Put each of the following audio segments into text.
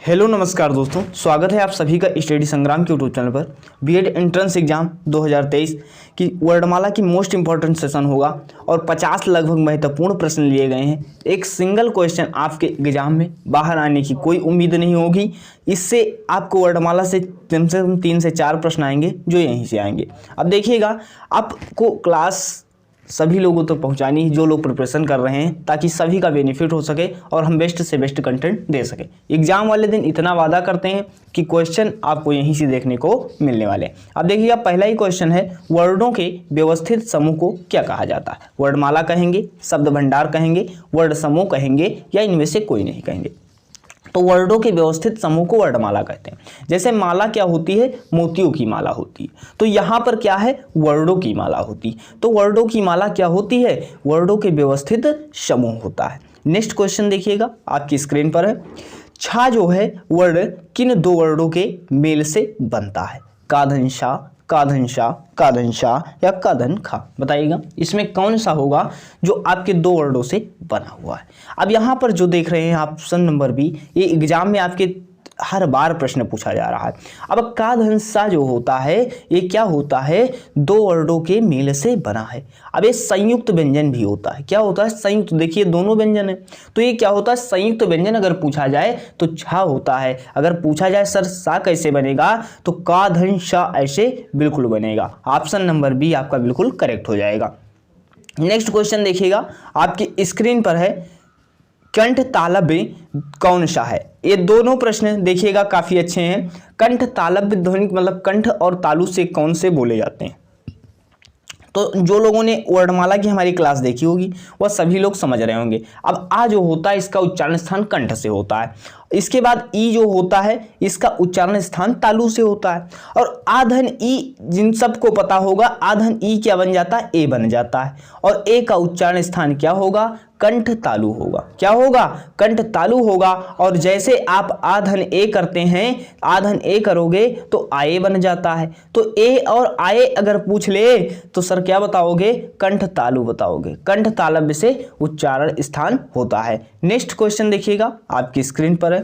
Hello नमस्कार दोस्तों, स्वागत है आप सभी का स्टडी संग्राम के यूट्यूब चैनल पर। बीएड एंट्रेंस एग्जाम 2023 की वर्णमाला की मोस्ट इंपॉर्टेंट सेशन होगा और 50 लगभग महत्वपूर्ण प्रश्न लिए गए हैं। एक सिंगल क्वेश्चन आपके एग्जाम में बाहर आने की कोई उम्मीद नहीं होगी। इससे आपको वर्णमाला से कम 3 से 4 प्रश्न आएंगे जो यहीं से आएंगे। अब देखिएगा, आपको क्लास सभी लोगों तक पहुंचानी है जो लोग प्रिपरेशन कर रहे हैं, ताकि सभी का बेनिफिट हो सके और हम बेस्ट से बेस्ट कंटेंट दे सके। एग्जाम वाले दिन इतना वादा करते हैं कि क्वेश्चन आपको यहीं से देखने को मिलने वाले हैं। अब देखिएगा, पहला ही क्वेश्चन है, वर्डों के व्यवस्थित समूह को क्या कहा जाता है? वर्णमाला कहेंगे, शब्द भंडार कहेंगे, वर्ड समूह कहेंगे या इनमें से कोई नहीं कहेंगे? तो वर्डों के व्यवस्थित समूह को वर्णमाला कहते हैं। जैसे माला क्या होती है? मोतियों की माला होती है। तो यहाँ पर क्या है? वर्डों की माला होती है। तो वर्डों की माला क्या होती है? वर्डों के व्यवस्थित समूह होता है। नेक्स्ट क्वेश्चन देखिएगा, आपकी स्क्रीन पर है। छा जो है वर्ड किन दो वर्डों के मेल से बनता है? काधनशा, काधनशा, काधनशा या काधनखा? बताइएगा इसमें कौन सा होगा जो आपके दो वर्डों से बना हुआ है? अब यहाँ पर जो देख रहे हैं ऑप्शन नंबर बी, ये एग्जाम में आपके हर बार प्रश्न पूछा जा रहा है। अब काधनसा जो होता है ये क्या होता है? दो वर्डों के मेल से बना है। अब ये संयुक्त व्यंजन भी होता है। क्या होता है? संयुक्त। देखिए दोनों व्यंजन है, तो ये क्या होता है? संयुक्त व्यंजन अगर पूछा जाए तो छा होता है। अगर पूछा जाए सर सा कैसे बनेगा, तो काधनसा ऐसे बिल्कुल बनेगा। ऑप्शन नंबर बी आपका बिल्कुल करेक्ट हो जाएगा। नेक्स्ट क्वेश्चन देखिएगा, आपकी स्क्रीन पर है, कंठ तालव्य कौन सा है? ये दोनों प्रश्न देखिएगा काफी अच्छे हैं। कंठ तालव्य ध्वनि मतलब कंठ और तालु से कौन से बोले जाते हैं? तो जो लोगों ने वर्णमाला की हमारी क्लास देखी होगी वह सभी लोग समझ रहे होंगे। अब आ जो होता है इसका उच्चारण स्थान कंठ से होता है। इसके बाद ई जो होता है इसका उच्चारण स्थान तालु से होता है। और आधन ई जिन सबको पता होगा, आधन ई क्या बन जाता है? ए बन जाता है। और ए का उच्चारण स्थान क्या होगा? कंठ तालु होगा। क्या होगा? कंठ तालु होगा। और जैसे आप आधन ए करते हैं, आधन ए करोगे तो आए बन जाता है। तो ए और आए अगर पूछ ले तो सर क्या बताओगे? कंठ तालु बताओगे। कंठ तालव्य से उच्चारण स्थान होता है। नेक्स्ट क्वेश्चन देखिएगा, आपकी स्क्रीन पर है।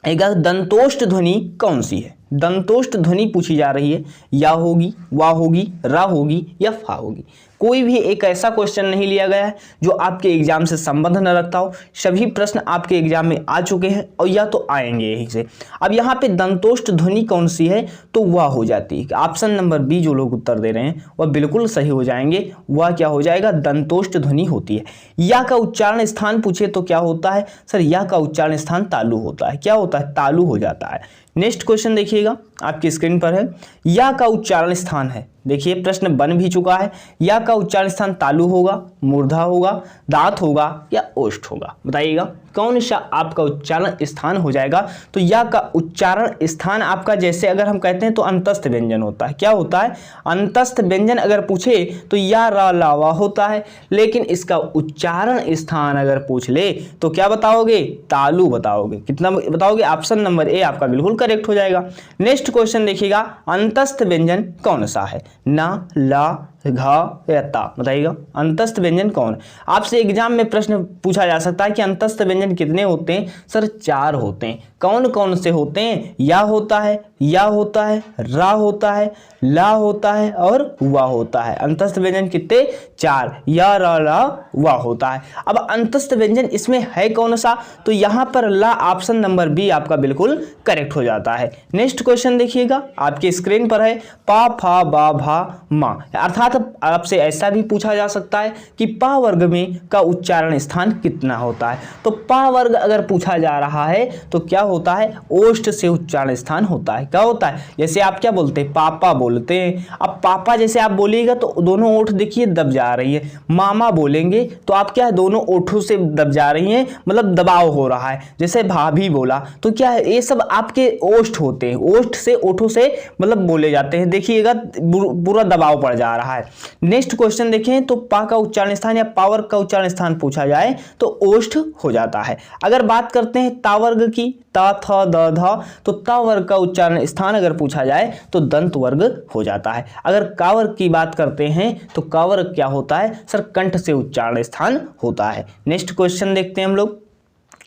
एक दंतोष्ठ ध्वनि कौन सी है? दंतोष्ठ ध्वनि पूछी जा रही है। या होगी, वा होगी, रा होगी या फा होगी? कोई भी एक ऐसा क्वेश्चन नहीं लिया गया है जो आपके एग्जाम से संबंध न रखता हो। सभी प्रश्न आपके एग्जाम में आ चुके हैं और या तो आएंगे यहीं से। अब यहाँ पे दंतोष्ठ ध्वनि कौन सी है? तो वह हो जाती है। ऑप्शन नंबर बी जो लोग उत्तर दे रहे हैं वह बिल्कुल सही हो जाएंगे। वह क्या हो जाएगा? दंतोष्ठ ध्वनि होती है। या का उच्चारण स्थान पूछे तो क्या होता है? सर या का उच्चारण स्थान तालु होता है। क्या होता है? तालु हो जाता है। नेक्स्ट क्वेश्चन देखिएगा, आपकी स्क्रीन पर है। या का उच्चारण स्थान है, देखिए प्रश्न बन भी चुका है। या का उच्चारण स्थान तालु होगा, मूर्धा होगा, दांत होगा या ओष्ठ होगा? बताइएगा कौन सा आपका उच्चारण स्थान हो जाएगा? तो या का उच्चारण स्थान आपका, जैसे अगर हम कहते हैं तो अंतस्थ व्यंजन होता है। क्या होता है? अंतस्थ व्यंजन अगर पूछे तो या रा लावा होता है। लेकिन इसका उच्चारण स्थान अगर पूछ ले तो क्या बताओगे? तालु बताओगे। कितना बताओगे? ऑप्शन नंबर ए आपका बिल्कुल करेक्ट हो जाएगा। नेक्स्ट क्वेश्चन देखिएगा, अंतस्थ व्यंजन कौन सा है? ना, ला, घा या ता? बताइएगा अंतस्थ व्यंजन कौन? आपसे एग्जाम में प्रश्न पूछा जा सकता है कि अंतस्थ व्यंजन कितने होते हैं? सर 4 होते हैं। कौन कौन से होते हैं? या होता है, या होता है, रा होता है, ला होता है और वा होता है। अंतस्थ व्यंजन कितने? 4। या, रा, ला, वा होता है। अब अंतस्थ व्यंजन इसमें है कौन सा? तो यहाँ पर ला, ऑप्शन नंबर बी आपका बिल्कुल करेक्ट हो जाता है। नेक्स्ट क्वेश्चन देखिएगा, आपके स्क्रीन पर है, पा, फा, बा, भा, मा। अर्थात आपसे ऐसा भी पूछा जा सकता है कि पा वर्ग में का उच्चारण स्थान कितना होता है? तो पा वर्ग अगर पूछा जा रहा है तो क्या होता है? ओष्ठ से उच्चारण स्थान होता है। क्या होता है? जैसे आप क्या बोलते हैं? पापा बोलते हैं। अब पापा जैसे आप बोलिएगा तो दोनों ओठ देखिए दब जा रही है। मामा बोलेंगे तो आप क्या है? दोनों ओठों से दब जा रही हैं, मतलब दबाव हो रहा है। जैसे भाभी बोला तो क्या है? ये सब आपके ओष्ठ होते हैं। ओष्ठ से ओठों से मतलब बोले जाते हैं। देखिएगा पूरा दबाव पड़ जा रहा है। नेक्स्ट क्वेश्चन देखें तो पा का उच्चारण स्थान या पावर का उच्चारण स्थान पूछा जाए तो ओष्ठ हो जाता है। अगर बात करते हैं ता वर्ग की, ता, था, द, धा, तो ता वर्ग का उच्चारण स्थान अगर पूछा जाए तो दंत वर्ग हो जाता है। अगर का वर्ग की बात करते हैं तो का वर्ग क्या होता है? सर कंठ से उच्चारण स्थान होता है। नेक्स्ट क्वेश्चन देखते हैं हम लोग,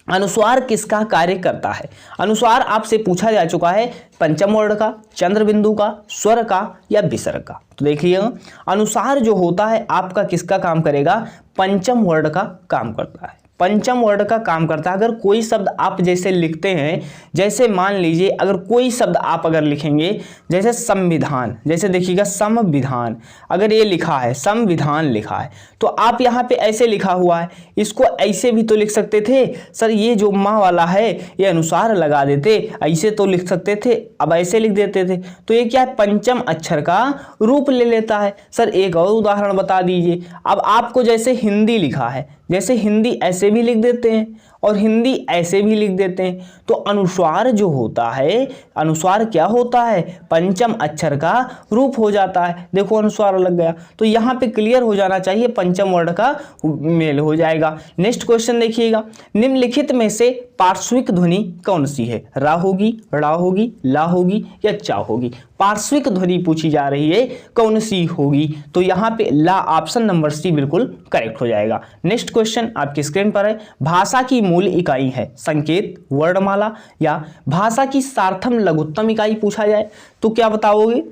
अनुस्वार किसका कार्य करता है? अनुस्वार आपसे पूछा जा चुका है पंचम वर्ण का, चंद्र बिंदु का, स्वर का या विसर्ग का। तो देखिएगा अनुस्वार जो होता है आपका किसका काम करेगा? पंचम वर्ण का काम करता है। पंचम वर्ण का काम करता है। अगर कोई शब्द आप जैसे लिखते हैं, जैसे मान लीजिए अगर कोई शब्द आप अगर लिखेंगे जैसे संविधान, जैसे देखिएगा संविधान, अगर ये लिखा है संविधान लिखा है तो आप यहाँ पे ऐसे लिखा हुआ है, इसको ऐसे भी तो लिख सकते थे सर, ये जो माँ वाला है ये अनुस्वार लगा देते, ऐसे तो लिख सकते थे, अब ऐसे लिख देते थे। तो ये क्या है? पंचम अक्षर का रूप ले लेता है। सर एक और उदाहरण बता दीजिए। अब आपको जैसे हिंदी लिखा है, जैसे हिंदी ऐसे भी लिख देते हैं और हिंदी ऐसे भी लिख देते हैं। तो अनुस्वार जो होता है, अनुस्वार क्या होता है? पंचम अक्षर का रूप हो जाता है। देखो अनुस्वार लग गया, तो यहाँ पे क्लियर हो जाना चाहिए पंचम वर्ण का मेल हो जाएगा। नेक्स्ट क्वेश्चन देखिएगा, निम्नलिखित में से पार्श्विक ध्वनि कौन सी है? रा होगी, ड़ा होगी, ला होगी या चा होगी? पार्श्विक ध्वनि पूछी जा रही है, कौन सी होगी? तो यहाँ पे ला, ऑप्शन नंबर सी बिल्कुल करेक्ट हो जाएगा। नेक्स्ट क्वेश्चन आपकी स्क्रीन पर है, भाषा की मूल इकाई है संकेत, वर्णमाला या भाषा की सार्थम लघुत्तम इकाई पूछा जाए तो क्या बताओगे?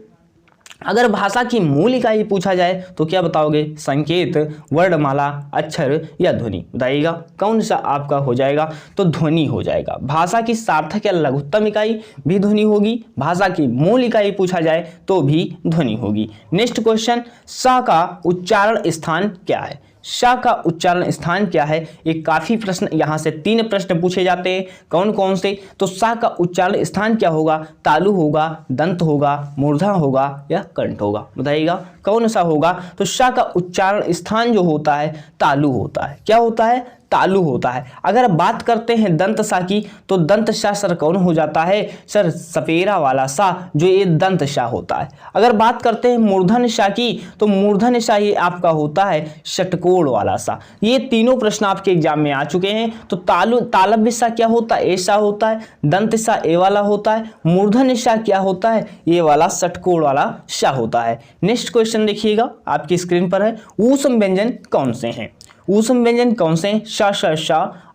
अगर भाषा की मूल इकाई पूछा जाए तो क्या बताओगे? संकेत, वर्णमाला, अक्षर या ध्वनि? बताइएगा कौन सा आपका हो जाएगा? तो ध्वनि हो जाएगा। भाषा की सार्थक या लघुत्तम इकाई भी ध्वनि होगी, भाषा की मूल इकाई पूछा जाए तो भी ध्वनि होगी। नेक्स्ट क्वेश्चन, सा का उच्चारण स्थान क्या है? श का उच्चारण स्थान क्या है? एक काफी प्रश्न, यहाँ से 3 प्रश्न पूछे जाते हैं। कौन कौन से? तो श का उच्चारण स्थान क्या होगा? तालु होगा, दंत होगा, मूर्धा होगा या कंठ होगा? बताइएगा कौन सा होगा? तो श का उच्चारण स्थान जो होता है तालु होता है। क्या होता है? तालु होता है। अगर बात करते हैं दंत सा की तो दंत सा सर कौन हो जाता है? सर सपेरा वाला सा, जो ये दंत सा होता है। अगर बात करते हैं मूर्धन सा की तो मूर्धन सा ये आपका होता है षटकोण वाला सा। ये तीनों प्रश्न आपके एग्जाम में आ चुके हैं। तो तालव्य सा क्या होता है? ऐसा होता है। दंत सा ए वाला होता है। मूर्धन सा क्या होता है? ये वाला षटकोण वाला सा होता है। नेक्स्ट क्वेश्चन देखिएगा आपकी स्क्रीन पर है, ऊष्म व्यंजन कौन से हैं? ऊष्म व्यंजन कौन से? श श श,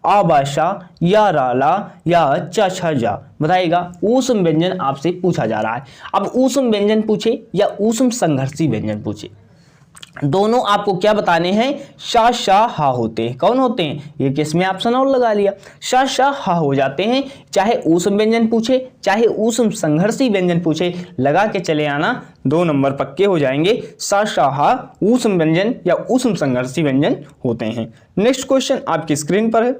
आ बा शा, या रा ला या च छ जा? बताइएगा ऊष्म व्यंजन आपसे पूछा जा रहा है। अब ऊष्म व्यंजन पूछे या ऊष्म संघर्षी व्यंजन पूछे, दोनों आपको क्या बताने हैं? श श हा होते हैं। कौन होते हैं? ये किसमें ऑप्शन और लगा लिया, श श हा हो जाते हैं। चाहे ऊष्म व्यंजन पूछे चाहे ऊष्म संघर्षी व्यंजन पूछे, लगा के चले आना, 2 नंबर पक्के हो जाएंगे। श श हा ऊष्म व्यंजन या ऊष्म संघर्षी व्यंजन होते हैं। नेक्स्ट क्वेश्चन आपकी स्क्रीन पर है,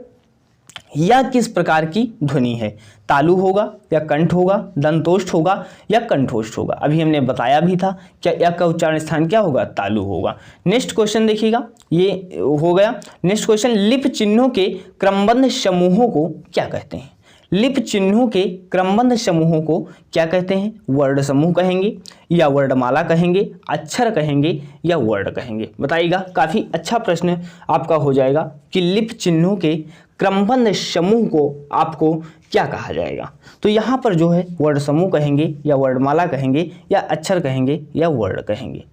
यह किस प्रकार की ध्वनि है? तालु होगा या कंठ होगा, दंतोष्ठ होगा या कंठोष्ठ होगा? अभी हमने बताया भी था क्या यह का उच्चारण स्थान क्या होगा? तालु होगा। नेक्स्ट क्वेश्चन देखिएगा, ये हो गया। नेक्स्ट क्वेश्चन, लिप चिन्हों के क्रमबद्ध समूहों को क्या कहते हैं? लिप चिन्हों के क्रमबद्ध समूहों को क्या कहते हैं? वर्ण समूह कहेंगे या वर्णमाला कहेंगे, अक्षर कहेंगे या वर्ण कहेंगे? बताइएगा, काफी अच्छा प्रश्न आपका हो जाएगा कि लिप चिन्हों के क्रमबद्ध समूह को आपको क्या कहा जाएगा? तो यहाँ पर जो है वर्ण समूह कहेंगे या वर्णमाला कहेंगे या अक्षर कहेंगे या वर्ण कहेंगे।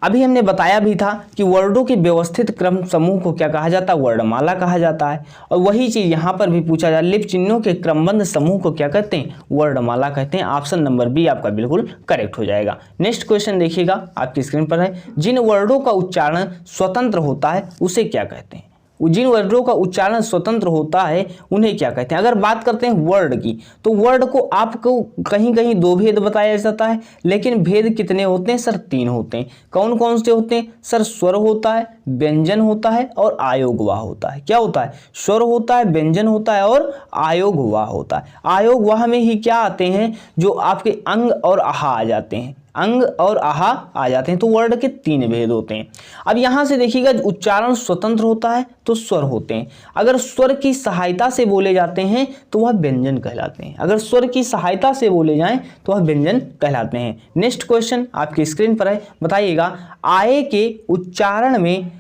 अभी हमने बताया भी था कि वर्णों के व्यवस्थित क्रम समूह को क्या कहा जाता है? वर्णमाला कहा जाता है। और वही चीज यहाँ पर भी पूछा जाए, लिप चिन्हों के क्रमबद्ध समूह को क्या कहते हैं? वर्णमाला कहते हैं। ऑप्शन नंबर बी आपका बिल्कुल करेक्ट हो जाएगा। नेक्स्ट क्वेश्चन देखिएगा आपकी स्क्रीन पर है, जिन वर्णों का उच्चारण स्वतंत्र होता है उसे क्या कहते हैं? जिन वर्णों का उच्चारण स्वतंत्र होता है उन्हें क्या कहते हैं? अगर बात करते हैं वर्ड की तो वर्ड को आपको कहीं कहीं 2 भेद बताया जाता है, लेकिन भेद कितने होते हैं? सर 3 होते हैं। कौन कौन से होते हैं? सर स्वर होता है, व्यंजन होता है और आयोगवाह होता है। क्या होता है? स्वर होता है, व्यंजन होता है और आयोगवाह होता है। आयोगवाह में ही क्या आते हैं? जो आपके अंग और आहा आ जाते हैं, अंग और आहा आ जाते हैं। तो वर्ड के 3 भेद होते हैं। अब यहां से देखिएगा, उच्चारण स्वतंत्र होता है तो स्वर होते हैं। अगर स्वर की सहायता से बोले जाते हैं तो वह व्यंजन कहलाते हैं। अगर स्वर की सहायता से बोले जाएं तो वह व्यंजन कहलाते हैं। नेक्स्ट क्वेश्चन आपकी स्क्रीन पर है, बताइएगा आए के उच्चारण में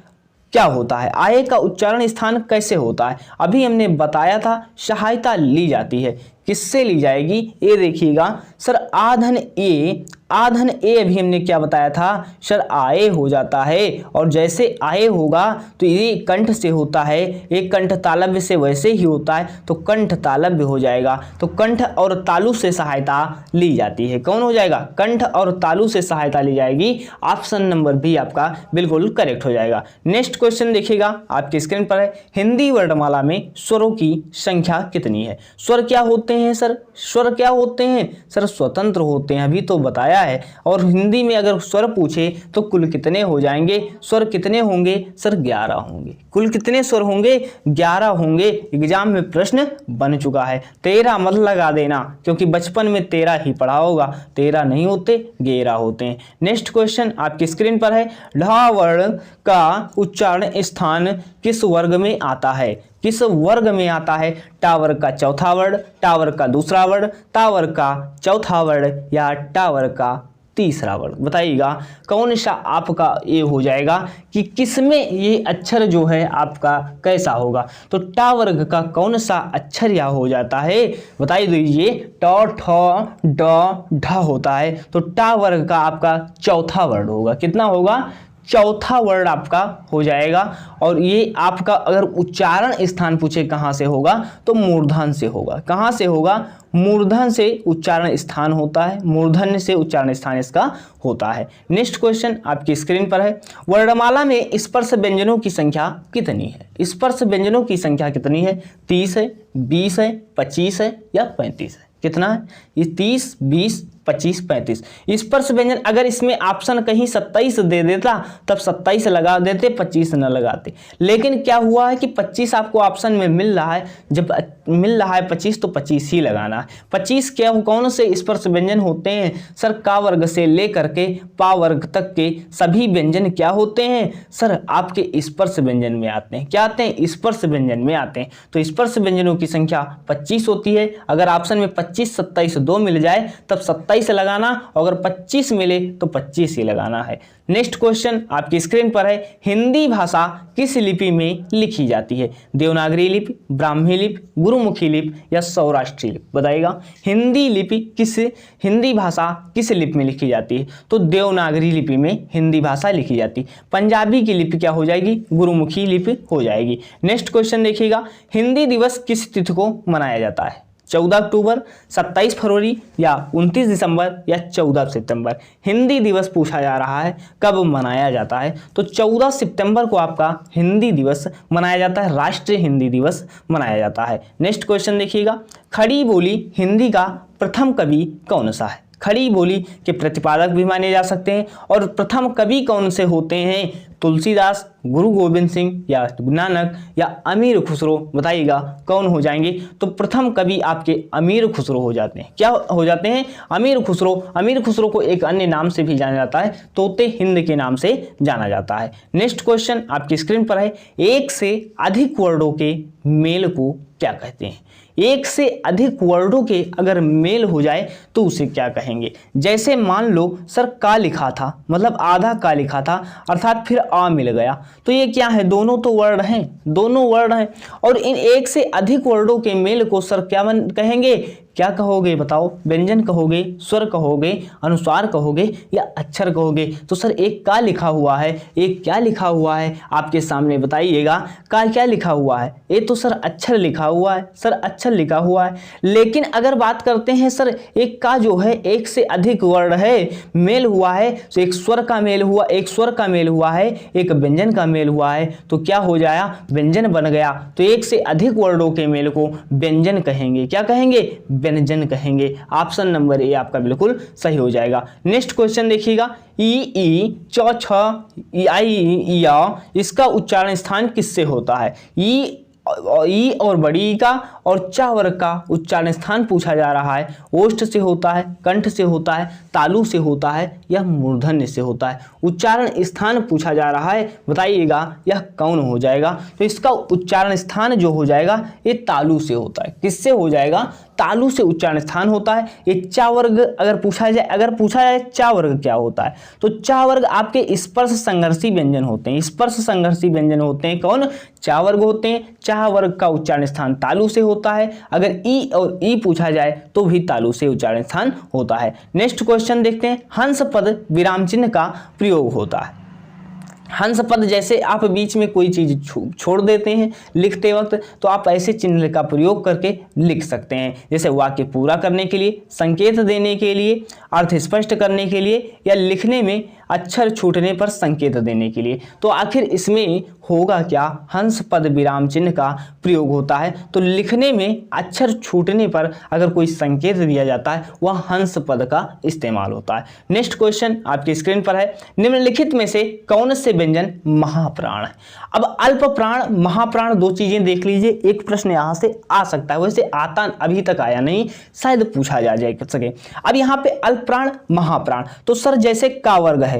क्या होता है? आए का उच्चारण स्थान कैसे होता है? अभी हमने बताया था सहायता ली जाती है। किससे ली जाएगी? ये देखिएगा सर, आधन ए अभी हमने क्या बताया था सर, आए हो जाता है। और जैसे आए होगा तो ये कंठ से होता है, एक कंठ तालव्य से वैसे ही होता है, तो कंठ तालव्य हो जाएगा। तो कंठ और तालु से सहायता ली जाती है। कौन हो जाएगा? कंठ और तालु से सहायता ली जाएगी। ऑप्शन नंबर बी आपका बिल्कुल करेक्ट हो जाएगा। नेक्स्ट क्वेश्चन देखिएगा, आपके स्क्रीन पर है, हिंदी वर्णमाला में स्वरों की संख्या कितनी है? स्वर क्या होते हैं सर? स्वर क्या होते हैं सर? स्वतंत्र होते हैं, अभी तो बताया है। और हिंदी में अगर स्वर पूछे तो कुल कितने हो जाएंगे? स्वर कितने होंगे सर? 11 होंगे। कुल कितने स्वर होंगे? 11 होंगे। एग्जाम में प्रश्न बन चुका है। 13 मत लगा देना, क्योंकि बचपन में 13 ही पढ़ा होगा। 13 नहीं होते, 11 होते हैं। नेक्स्ट क्वेश्चन आपकी स्क्रीन पर है, ढ वर्ण का उच्चारण स्थान किस वर्ग में आता है? किस वर्ग में आता है? टावर का चौथा वर्ण, टावर का दूसरा वर्ण, टावर का चौथा वर्ण या टावर का तीसरा वर्ण? बताइएगा कौन सा आपका ये हो जाएगा कि किसमें ये अक्षर जो है आपका कैसा होगा? तो टा वर्ग का कौन सा अक्षर या हो जाता है? बताइए दीजिए। ट ठ ड ढ होता है, तो टा वर्ग का आपका चौथा वर्ण होगा। कितना होगा? चौथा वर्ण आपका हो जाएगा। और ये आपका अगर उच्चारण स्थान पूछे कहाँ से होगा, तो मूर्धन से होगा। कहाँ से होगा? मूर्धन से उच्चारण स्थान होता है, मूर्धन्य से उच्चारण स्थान इसका होता है। नेक्स्ट क्वेश्चन आपकी स्क्रीन पर है, वर्णमाला में स्पर्श व्यंजनों की संख्या कितनी है? स्पर्श व्यंजनों की संख्या कितनी है? 30 है, 20 है, 25 है या 35 है? कितना है ये? 30, 20, 25, 35। स्पर्श व्यंजन अगर इसमें ऑप्शन कहीं 27 दे देता तब 27 लगा देते, 25 न लगाते। लेकिन क्या हुआ है कि 25 आपको ऑप्शन में मिल रहा है, जब मिल रहा है 25 तो 25 ही लगाना है। 25 क्या कौन से स्पर्श व्यंजन होते हैं सर? का वर्ग से लेकर के पा वर्ग तक के सभी व्यंजन क्या होते हैं सर? आपके स्पर्श व्यंजन में आते हैं। क्या आते हैं? स्पर्श व्यंजन में आते हैं। तो स्पर्श व्यंजनों की संख्या 25 होती है। अगर ऑप्शन में 25, 27 दो मिल जाए तब 27 लगाना, अगर 25 मिले तो 25 ही लगाना है। नेक्स्ट क्वेश्चन आपकी स्क्रीन पर है, हिंदी भाषा किस लिपि में लिखी जाती है? देवनागरी लिपि, ब्राह्मी लिपि, गुरुमुखी लिपि या सौराष्ट्री लिपि? बताइएगा हिंदी भाषा किस लिपि में लिखी जाती है? तो देवनागरी लिपि में हिंदी भाषा लिखी जाती है। पंजाबी की लिपि क्या हो जाएगी? गुरुमुखी लिपि हो जाएगी। नेक्स्ट क्वेश्चन देखिएगा, हिंदी दिवस किस तिथि को मनाया जाता है? 14 अक्टूबर, 27 फरवरी या 29 दिसंबर या 14 सितंबर? हिंदी दिवस पूछा जा रहा है, कब मनाया जाता है? तो 14 सितंबर को आपका हिंदी दिवस मनाया जाता है, राष्ट्रीय हिंदी दिवस मनाया जाता है। नेक्स्ट क्वेश्चन देखिएगा, खड़ी बोली हिंदी का प्रथम कवि कौन सा है? खड़ी बोली के प्रतिपादक भी माने जा सकते हैं। और प्रथम कवि कौन से होते हैं? तुलसीदास, गुरु गोविंद सिंह या नानक या अमीर खुसरो? बताइएगा कौन हो जाएंगे? तो प्रथम कवि आपके अमीर खुसरो हो जाते हैं। क्या हो जाते हैं? अमीर खुसरो। अमीर खुसरो को एक अन्य नाम से भी जाना जाता है, तोते हिंद के नाम से जाना जाता है। नेक्स्ट क्वेश्चन आपकी स्क्रीन पर है, एक से अधिक वर्डों के मेल को क्या कहते हैं? एक से अधिक वर्डों के अगर मेल हो जाए तो उसे क्या कहेंगे? जैसे मान लो सर का लिखा था, मतलब आधा का लिखा था, अर्थात फिर आ मिल गया, तो ये क्या है? दोनों तो वर्ड हैं, दोनों वर्ड हैं। और इन एक से अधिक वर्डों के मेल को सर क्या कहेंगे? क्या कहोगे? बताओ। व्यंजन कहोगे, स्वर कहोगे, अनुस्वार कहोगे या अक्षर कहोगे? तो सर एक का लिखा हुआ है, एक क्या लिखा हुआ है आपके सामने? बताइएगा का क्या लिखा हुआ है? ये तो सर अक्षर लिखा हुआ है, सर अक्षर लिखा हुआ है। लेकिन अगर बात करते हैं सर एक का जो है एक से अधिक वर्ण है, मेल हुआ है, तो एक स्वर का मेल हुआ, एक स्वर का मेल हुआ है, एक व्यंजन का मेल हुआ है, तो क्या हो जाया? व्यंजन बन गया। तो एक से अधिक वर्णों के मेल को व्यंजन कहेंगे। क्या कहेंगे? व्यंजन कहेंगे। ऑप्शन नंबर ए आपका बिल्कुल सही हो जाएगा। नेक्स्ट क्वेश्चन देखिएगा, ई च छ आई या इसका उच्चारण स्थान किससे होता है? ई और बड़ी ई का और चा वर्ग का उच्चारण स्थान पूछा जा रहा है। ओष्ठ से होता है, कंठ से होता है, तालु से होता है या मूर्धन्य से होता है? उच्चारण स्थान पूछा जा रहा है, बताइएगा यह कौन हो जाएगा? तो इसका उच्चारण स्थान जो हो जाएगा ये तालु से होता है। किससे हो जाएगा? तालु से उच्चारण स्थान होता है। ये चा वर्ग अगर पूछा जाए चा वर्ग क्या होता है, तो चा वर्ग आपके स्पर्श संघर्षी व्यंजन होते हैं। स्पर्श संघर्षी व्यंजन होते हैं कौन, चा वर्ग होते हैं। चा वर्ग का उच्चारण स्थान तालु से होता है। अगर ई और ई पूछा जाए तो भी तालु से उच्चारण स्थान होता है। नेक्स्ट क्वेश्चन देखते हैं, हंस पद विराम चिन्ह का प्रयोग होता है। हंस पद जैसे आप बीच में कोई चीज छोड़ देते हैं लिखते वक्त, तो आप ऐसे चिन्ह का प्रयोग करके लिख सकते हैं, जैसे वाक्य पूरा करने के लिए, संकेत देने के लिए, अर्थ स्पष्ट करने के लिए, या लिखने में अक्षर छूटने पर संकेत देने के लिए। तो आखिर इसमें होगा क्या, हंस पद विराम चिन्ह का प्रयोग होता है। तो लिखने में अक्षर छूटने पर अगर कोई संकेत दिया जाता है वह हंस पद का इस्तेमाल होता है। नेक्स्ट क्वेश्चन आपकी स्क्रीन पर है, निम्नलिखित में से कौन से व्यंजन महाप्राण है। अब अल्प प्राण महाप्राण दो चीजें देख लीजिए, एक प्रश्न यहां से आ सकता है, वैसे आता अभी तक आया नहीं, शायद पूछा जा सके। अब यहाँ पे अल्प प्राण महाप्राण, तो सर जैसे का वर्ग है,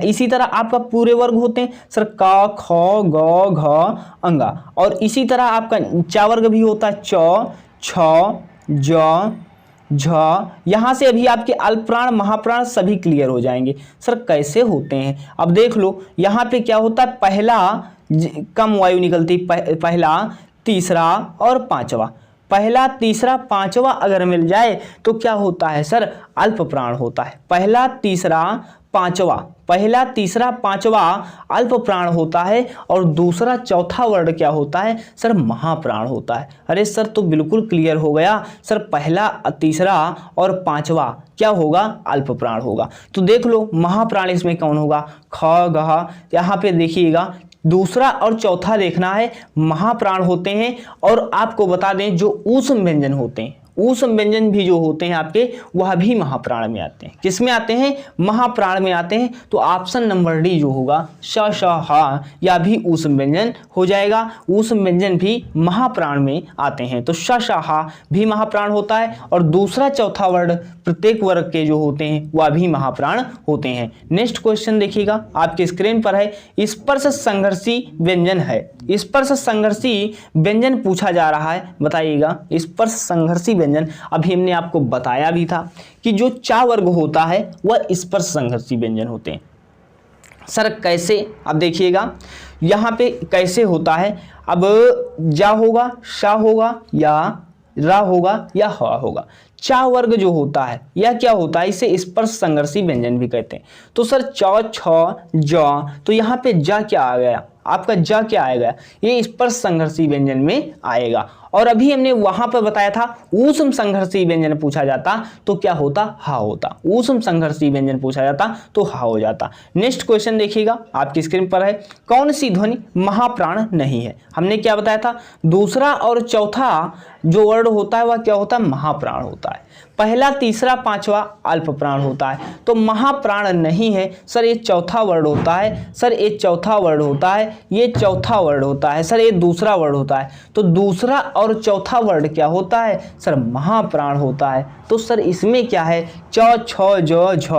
इसी तरह आपका पूरे वर्ग होते हैं सर, का ख ग घ अंगा, और इसी तरह आपका चा वर्ग भी होता है, च छ ज झ। यहां से अभी आपके अल्प प्राण महाप्राण सभी क्लियर हो जाएंगे। सर कैसे होते हैं, अब देख लो, यहाँ पे क्या होता है, पहला कम वायु निकलती, पहला तीसरा और पांचवा, पहला तीसरा पांचवा अगर मिल जाए तो क्या होता है सर, अल्प प्राण होता है। पहला तीसरा पांचवा अल्प प्राण होता है, और दूसरा चौथा वर्ड क्या होता है सर, महाप्राण होता है। अरे सर तो बिल्कुल क्लियर हो गया सर, पहला तीसरा और पांचवा क्या होगा, अल्प प्राण होगा। तो देख लो महाप्राण इसमें कौन होगा, ख ग, यहाँ पे देखिएगा दूसरा और चौथा देखना है, महाप्राण होते हैं। और आपको बता दें जो ऊष्म व्यंजन होते हैं, ऊष्म व्यंजन भी जो होते हैं आपके, वह भी महाप्राण में आते हैं। किस में आते हैं, महाप्राण में आते हैं। तो ऑप्शन नंबर डी जो होगा श श ह, या भी ऊष्म व्यंजन हो जाएगा। ऊष्म व्यंजन भी महाप्राण में आते हैं, तो श श ह भी महाप्राण होता है, और दूसरा चौथा वर्ड प्रत्येक वर्ग के जो होते हैं वह भी महाप्राण होते हैं। नेक्स्ट क्वेश्चन देखिएगा आपके स्क्रीन पर है, स्पर्श संघर्षी व्यंजन है। स्पर्श संघर्षी व्यंजन पूछा जा रहा है, बताइएगा स्पर्श संघर्षी व्यंजन। अभी हमने आपको बताया भी था कि जो चा वर्ग होता है वह स्पर्श संघर्षी व्यंजन होते हैं। सर कैसे, अब देखिएगा यहाँ पे कैसे होता है। अब जा होगा, शा होगा, या रा होगा, या ह होगा। चा वर्ग जो होता है यह क्या होता है, इसे स्पर्श संघर्षी व्यंजन भी कहते हैं। तो सर च छ ज, तो यहाँ पे जा क्या आ गया, आपका जा क्या आएगा, ये स्पर्श संघर्षी व्यंजन में आएगा। और अभी हमने वहां पर बताया था ऊष्म संघर्षी व्यंजन पूछा जाता तो क्या होता, हा होता। ऊष्म संघर्षी व्यंजन पूछा जाता तो हा हो जाता। नेक्स्ट क्वेश्चन देखिएगा आपकी स्क्रीन पर है, कौन सी ध्वनि महाप्राण नहीं है। हमने क्या बताया था, दूसरा और चौथा जो वर्ड होता है वह क्या होता है, महाप्राण होता है। पहला तीसरा पांचवा अल्प प्राण होता है, तो महाप्राण नहीं है। सर ये चौथा वर्ड होता है, सर ये चौथा वर्ड होता है, ये चौथा वर्ड होता है, सर ये दूसरा वर्ड होता है। तो दूसरा और चौथा वर्ड क्या होता है सर, महाप्राण होता है। तो सर इसमें क्या है, च छ ज झ।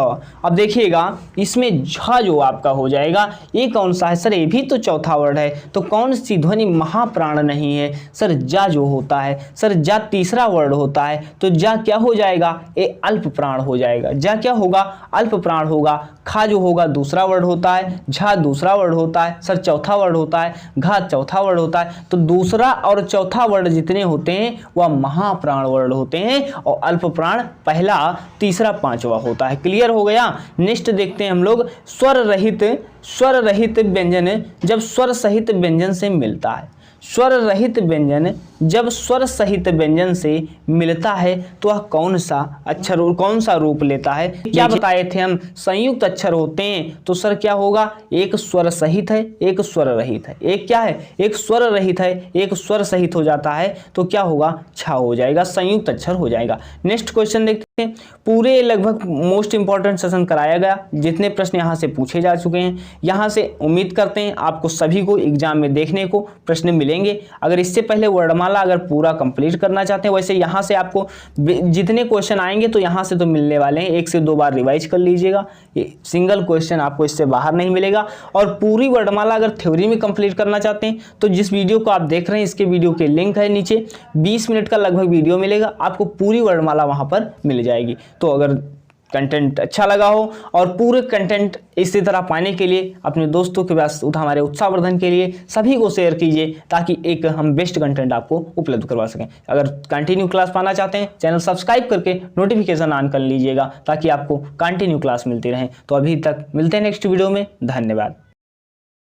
अब देखिएगा इसमें झ जो आपका हो जाएगा ये कौन सा है सर, ये भी तो चौथा वर्ड है। तो कौन सी ध्वनि महाप्राण नहीं है सर, जा जो होता है। सर जा तीसरा वर्ड होता है, तो जा क्या हो जाएगा, ये अल्प प्राण हो जाएगा। जा क्या होगा, अल्प प्राण होगा। खा जो होगा दूसरा वर्ड होता है, झा दूसरा वर्ड होता है, सर चौथा वर्ड होता है, घा चौथा वर्ड होता है। तो दूसरा और चौथा वर्ड जितने होते हैं वह महाप्राण वर्ड होते हैं, और अल्प प्राण पहला तीसरा पांचवा होता है। क्लियर हो गया। नेक्स्ट देखते हैं हम लोग, स्वर रहित व्यंजन जब स्वर सहित व्यंजन से मिलता है। स्वर रहित व्यंजन जब स्वर सहित व्यंजन से मिलता है तो वह कौन सा अक्षर और कौन सा रूप लेता है। क्या बताए थे हम, संयुक्त अक्षर होते हैं। तो सर क्या होगा, एक स्वर सहित है, एक स्वर रहित है। एक क्या है, एक स्वर रहित है, एक स्वर सहित हो जाता है, तो क्या होगा, छा हो जाएगा, संयुक्त अक्षर हो जाएगा। नेक्स्ट क्वेश्चन देखते पूरे लगभग मोस्ट इंपॉर्टेंट सेशन कराया गया, जितने प्रश्न यहाँ से पूछे जा चुके हैं। यहाँ से उम्मीद करते हैं आपको सभी को एग्जाम में देखने को प्रश्न मिलेंगे। अगर इससे पहले वर्णमाला अगर पूरा कंप्लीट करना चाहते हैं, वैसे यहाँ से आपको जितने क्वेश्चन आएंगे तो यहाँ से तो मिलने वाले हैं, 1 से 2 बार रिवाइज कर लीजिएगा, सिंगल क्वेश्चन आपको इससे बाहर नहीं मिलेगा। और पूरी वर्णमाला अगर थ्योरी में कंप्लीट करना चाहते हैं तो जिस वीडियो को आप देख रहे हैं इसके वीडियो के लिंक है नीचे, 20 मिनट का लगभग वीडियो मिलेगा, आपको पूरी वर्णमाला वहाँ पर मिल जाएगी। तो अगर कंटेंट अच्छा लगा हो और पूरे कंटेंट इसी तरह पाने के लिए अपने दोस्तों के पास हमारे उत्साहवर्धन के लिए सभी को शेयर कीजिए, ताकि एक हम बेस्ट कंटेंट आपको उपलब्ध करवा सकें। अगर कंटिन्यू क्लास पाना चाहते हैं चैनल सब्सक्राइब करके नोटिफिकेशन ऑन कर लीजिएगा, ताकि आपको कंटिन्यू क्लास मिलती रहे। तो अभी तक मिलते हैं नेक्स्ट वीडियो में, धन्यवाद।